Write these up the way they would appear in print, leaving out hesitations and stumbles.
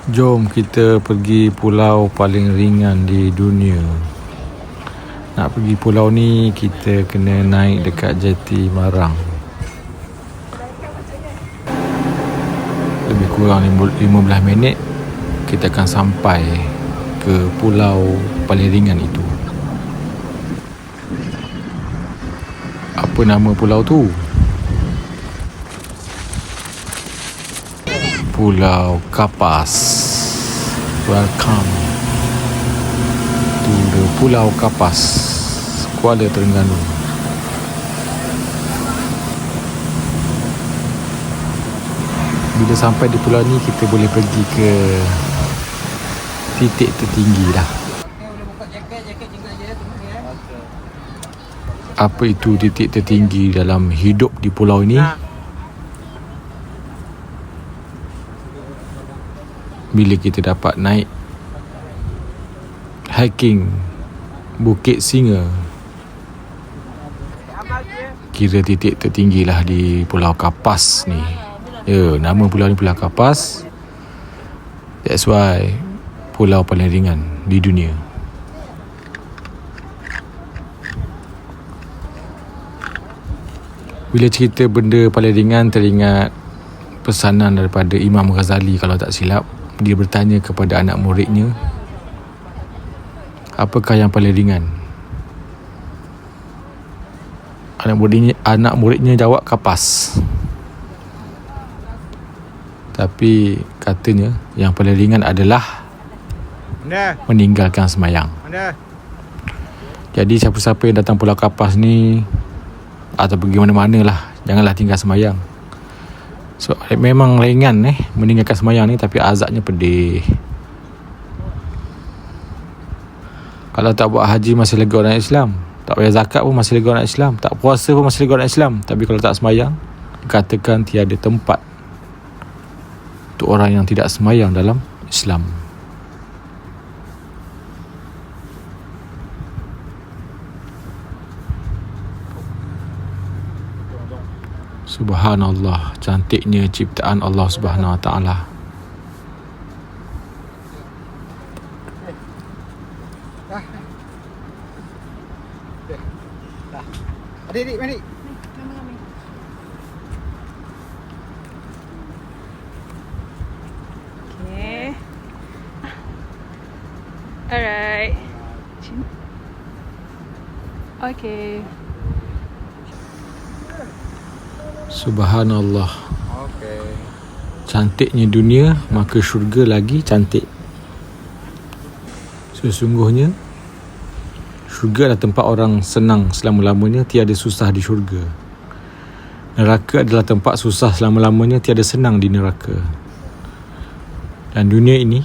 Jom kita pergi pulau paling ringan di dunia. Nak pergi pulau ni kita kena naik dekat jeti Marang. Lebih kurang 15 minit kita akan sampai ke pulau paling ringan itu. Apa nama pulau tu? Pulau Kapas. Welcome to the Pulau Kapas, Kuala Terengganu. Bila sampai di pulau ni, kita boleh pergi ke titik tertinggi lah. Apa itu titik tertinggi dalam hidup di pulau ini? Bila kita dapat naik hiking Bukit Singa, kira titik tertinggi lah di Pulau Kapas ni. Ya, nama pulau ni Pulau Kapas. That's why pulau paling ringan di dunia. Bila cerita benda paling ringan, teringat pesanan daripada Imam Ghazali kalau tak silap. Dia bertanya kepada anak muridnya, apakah yang paling ringan? Anak muridnya jawab kapas. Tapi katanya yang paling ringan adalah meninggalkan semayang. Jadi siapa-siapa yang datang Pulau Kapas ni atau pergi mana-mana lah, janganlah tinggal semayang. So memang ringan meninggalkan semayang ni, tapi azabnya pedih. Kalau tak buat haji masih lega orang Islam, tak bayar zakat pun masih lega orang Islam, tak puasa pun masih lega orang Islam. Tapi kalau tak semayang, dikatakan tiada tempat untuk orang yang tidak semayang dalam Islam. Subhanallah, cantiknya ciptaan Allah Subhanahu Wa Taala. Adik, mari. Okay. Alright. Okay. Subhanallah. Okey. Cantiknya dunia, maka syurga lagi cantik. Sesungguhnya syurga adalah tempat orang senang selama-lamanya, tiada susah di syurga. Neraka adalah tempat susah selama-lamanya, tiada senang di neraka. Dan dunia ini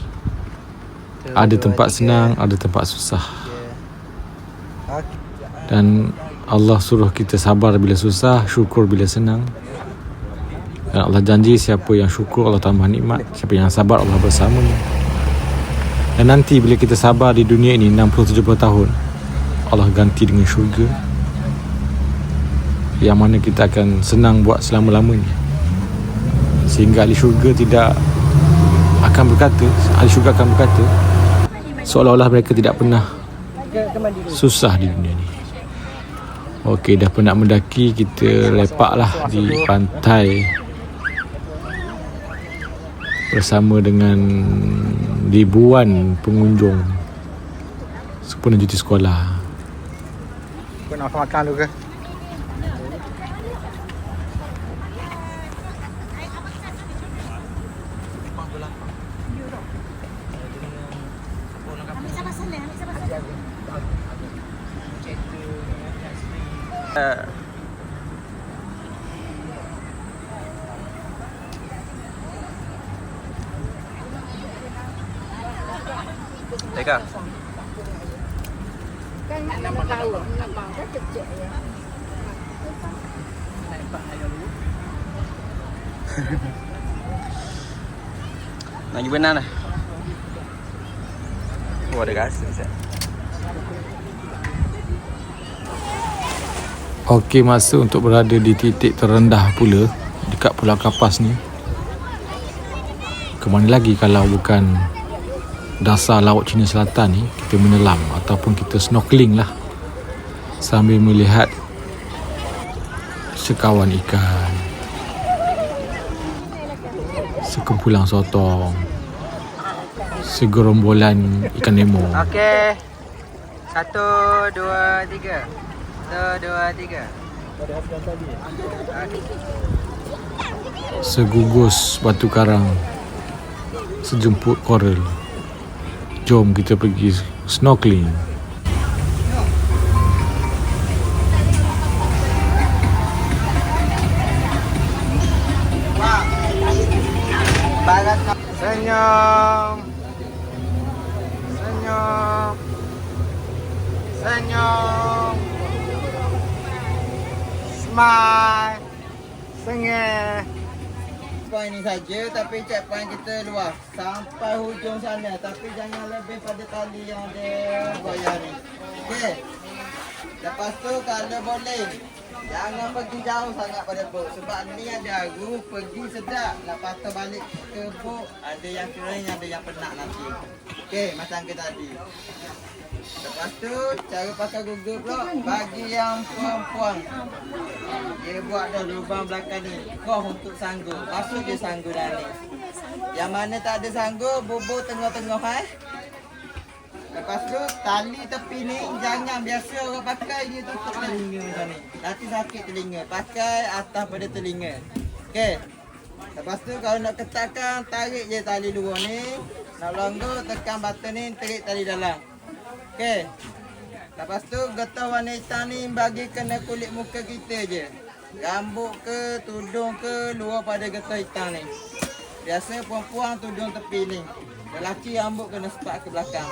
ada tempat senang, ada tempat susah. Dan Allah suruh kita sabar bila susah, syukur bila senang. Dan Allah janji siapa yang syukur Allah tambah nikmat, siapa yang sabar Allah bersamanya. Dan nanti bila kita sabar di dunia ini 60-70 tahun, Allah ganti dengan syurga, yang mana kita akan senang buat selama-lamanya. Sehingga ahli syurga tidak akan berkata, ahli syurga akan berkata seolah-olah mereka tidak pernah susah di dunia ni. Okey, dah penat mendaki, kita lepaklah di pantai bersama dengan ribuan pengunjung sempena cuti sekolah. Kau nak makan dulu ke? Teka. Kan nak nama tahu, nama kan kecil ya. Nak pergi benar lah. Oh, ada rasa Ustaz. Okey, masa untuk berada di titik terendah pula dekat Pulau Kapas ni. Kemana lagi kalau bukan dasar Laut Cina Selatan ni, kita menyelam ataupun kita snorkeling lah, sambil melihat sekawan ikan, sekumpulan sotong, segerombolan ikan nemo. Okey. 1, 2, 3. 1, 2, 3. Segugus batu karang, sejemput korel. Jom kita pergi snorkeling. Senyum. Senyum. Senyum. Smile. Sengih. Checkpoint ni saja, tapi checkpoint kita luas sampai hujung sana, tapi jangan lebih pada tali yang ada buaya ni. Okey. Lepas tu kalau boleh jangan pergi jauh sangat pada bot, sebab ni ada aru, pergi sedap. Lepas tu balik ke bot, ada yang kering, ada yang penat nanti. Okey, macam ke tadi. Lepas tu cara pakai Google pula bagi yang perempuan. Dia buat dah lubang belakang ni, koh untuk sanggur. Masuk je sanggur dah ni. Yang mana tak ada sanggur, bubur tengah-tengah Lepas tu tali tepi ni jangan biasa orang pakai dia tutup telinga macam ni. Nanti sakit telinga. Pakai atas pada telinga. Okey. Lepas tu kalau nak ketatkan, tarik je tali luar ni. Nak longgar, tekan button ni, tarik tali dalam. Okey. Lepas tu getah warna hitam ni bagi kena kulit muka kita je. Rambut ke, tudung ke, luar pada getah hitam ni. Biasa perempuan tudung tepi ni. Lelaki rambut kena sepak ke belakang.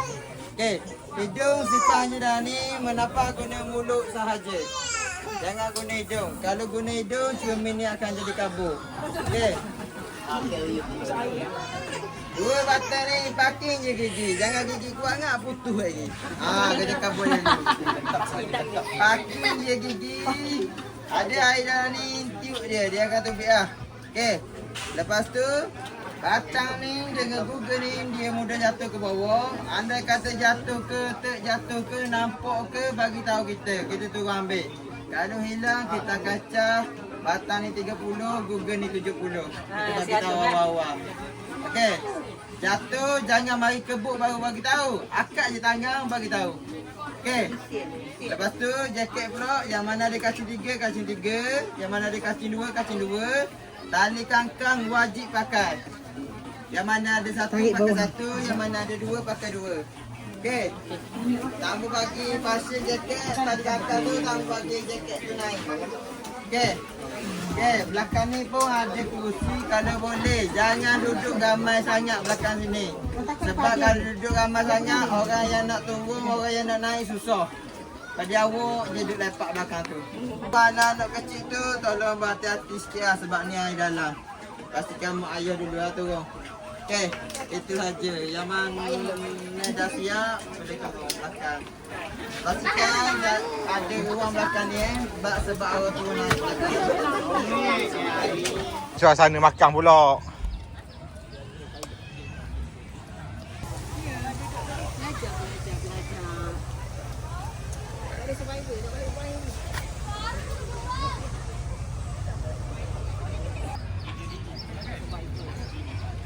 Okey, hidung sifahnya dah ni menapa guna mulut sahaja. Jangan guna hidung. Kalau guna hidung, cermin ni akan jadi kabur. Okey. Dua batang ni parking je gigi. Jangan gigi kuat ngak putus lagi. Kena kabur lagi. Parking je gigi. Ada air dalam ni, tiup dia. Dia akan tubik lah. Okey. Lepas tu batang ni dengan Google ni dia mudah jatuh ke bawah. Andai kata jatuh ke, terjatuh ke, nampak ke, bagi tahu kita. Kita turun ambil. Kalau hilang kita kacau. Batang ni 30, Google ni 70. Kita bagi tahu awal-awal. Okey. Jatuh jangan mari kebuk baru bagi tahu. Akak je tangan bagi tahu. Okey. Lepas tu jaket pula yang mana ada kancing 3, kancing 3, yang mana ada kancing 2, kancing 2. Tali kangkang wajib pakai. Yang mana ada satu pakai satu, yang mana ada dua pakai dua. Okey. Tambah bagi pasien jaket, tali kangkang tu tambah bagi jaket tu naik. Okey. Okey, belakang ni pun ada kerusi kalau boleh. Jangan duduk ramai sangat belakang sini. Sebab kalau duduk ramai sangat, orang yang nak turun, orang yang nak naik susah. Pada awak dia duduk lepak belakang tu. Anak-anak kecil tu tolong berhati-hati sikit lah sebab ni air dalam. Pastikan mak ayah dulu lah turun. Okey, itu saja. Yang mana dah siap, boleh turun belakang. Pastikan ada ruang belakang ni sebab awak turun naik belakang. Suasana makan pula.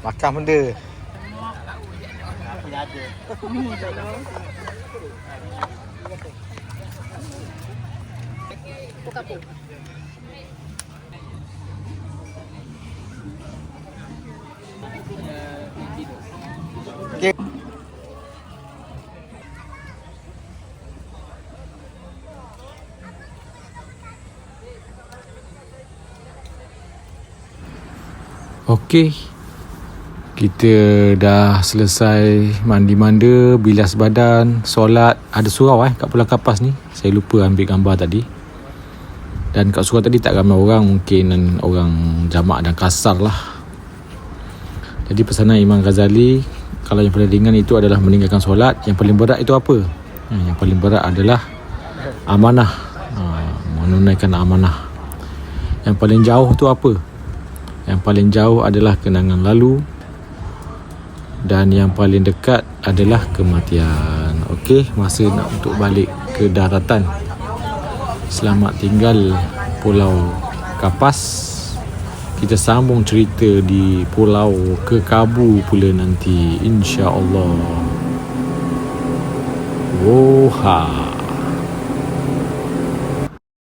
Makan benda. Okay. Okey. Kita dah selesai mandi-manda, bilas badan, solat. Ada surau kat Pulau Kapas ni. Saya lupa ambil gambar tadi. Dan kat surau tadi tak ramai orang, mungkin orang jamak dan kasar lah. Jadi pesanan Imam Ghazali, kalau yang paling ringan itu adalah meninggalkan solat. Yang paling berat itu apa? Yang paling berat adalah amanah, menunaikan amanah. Yang paling jauh tu apa? Yang paling jauh adalah kenangan lalu, dan yang paling dekat adalah kematian. Okey, masa nak untuk balik ke daratan. Selamat tinggal Pulau Kapas. Kita sambung cerita di Pulau Kekabu pula nanti, insya-Allah. Woha.